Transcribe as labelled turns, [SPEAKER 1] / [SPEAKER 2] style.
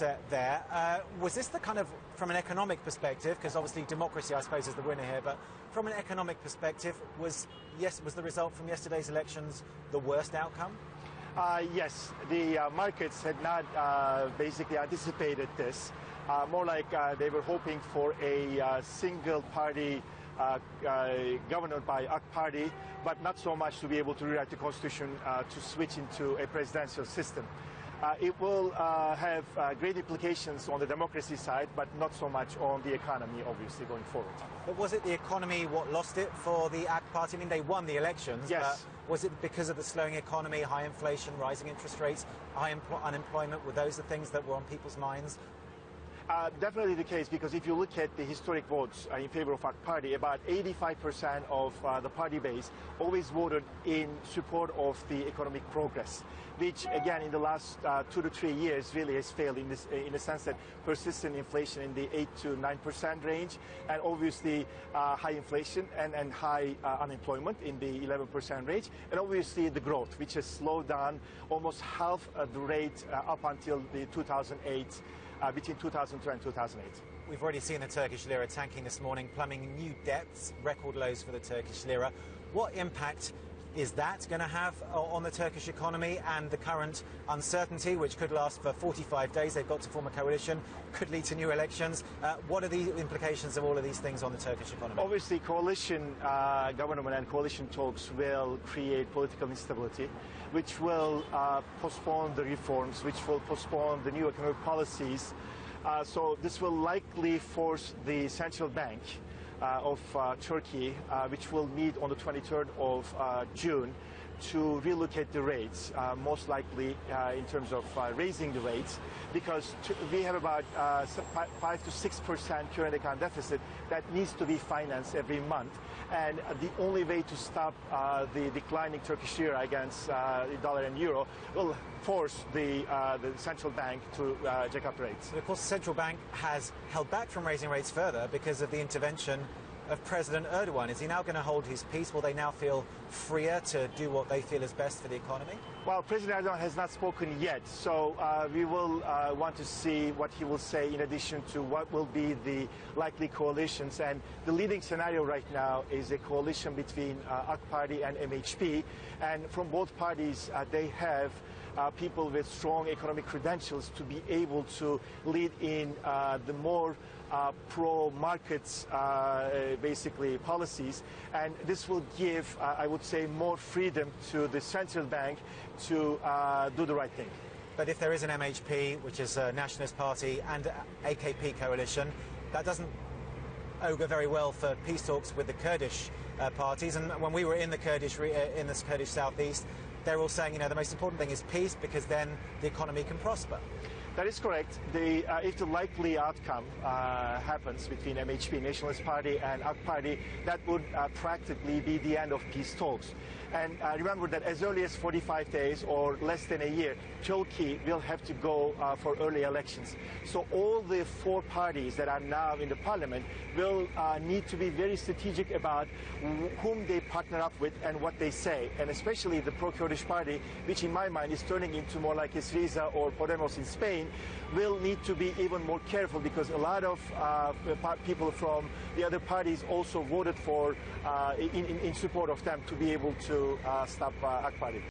[SPEAKER 1] there. Was this the kind of, from an economic perspective, because obviously democracy, I suppose, is the winner here, but from an economic perspective, was the result from yesterday's elections the worst outcome?
[SPEAKER 2] Yes, the markets had not basically anticipated this. More like they were hoping for a single party governed by AK Party, but not so much to be able to rewrite the constitution to switch into a presidential system. It will have great implications on the democracy side, but not so much on the economy, obviously, going forward.
[SPEAKER 1] But was it the economy what lost it for the AK Party? I mean, they won the elections,
[SPEAKER 2] yes.
[SPEAKER 1] But was it because of the slowing economy, high inflation, rising interest rates, high unemployment? Were those the things that were on people's minds?
[SPEAKER 2] Definitely the case, because if you look at the historic votes in favor of AK Party, about 85% of the party base always voted in support of the economic progress, which again in the last 2 to 3 years really has failed in the sense that persistent inflation in the 8 to 9% range, and obviously high inflation and high unemployment in the 11% range, and obviously the growth, which has slowed down almost half the rate up until the 2008. Between 2002 and 2008.
[SPEAKER 1] We've already seen the Turkish lira tanking this morning, plumbing new depths, record lows for the Turkish lira. What impact is that going to have on the Turkish economy and the current uncertainty, which could last for 45 days? They've got to form a coalition, could lead to new elections. What are the implications of all of these things on the Turkish economy?
[SPEAKER 2] Obviously, coalition government and coalition talks will create political instability, which will postpone the reforms, which will postpone the new economic policies. So this will likely force the central bank of Turkey, which will meet on the 23rd of June, to relook at the rates, most likely in terms of raising the rates, because we have about 5 to 6% current account deficit that needs to be financed every month. And the only way to stop the declining Turkish lira against the dollar and euro will force the central bank to jack up rates.
[SPEAKER 1] But of course, the central bank has held back from raising rates further because of the intervention of President Erdogan. Is he now going to hold his peace? Will they now feel freer to do what they feel is best for the economy?
[SPEAKER 2] Well, President Erdogan has not spoken yet, so we will want to see what he will say in addition to what will be the likely coalitions. And the leading scenario right now is a coalition between AK Party and MHP. And from both parties, they have people with strong economic credentials to be able to lead in the more pro-markets, basically, policies. And this will give, I would say, more freedom to the central bank to do the right thing.
[SPEAKER 1] But if there is an MHP, which is a nationalist party, and AKP coalition, that doesn't augur very well for peace talks with the Kurdish parties. And when we were in the Kurdish southeast, they're all saying, you know, the most important thing is peace, because then the economy can prosper.
[SPEAKER 2] That is correct. If the likely outcome happens between MHP, Nationalist Party, and AK Party, that would practically be the end of peace talks. And remember that as early as 45 days or less than a year, Turkey will have to go for early elections. So all the four parties that are now in the parliament will need to be very strategic about whom they partner up with and what they say. And especially the pro-Kurdish party, which in my mind is turning into more like Syriza or Podemos in Spain, will need to be even more careful, because a lot of people from the other parties also voted for in support of them to be able to stop AK Party.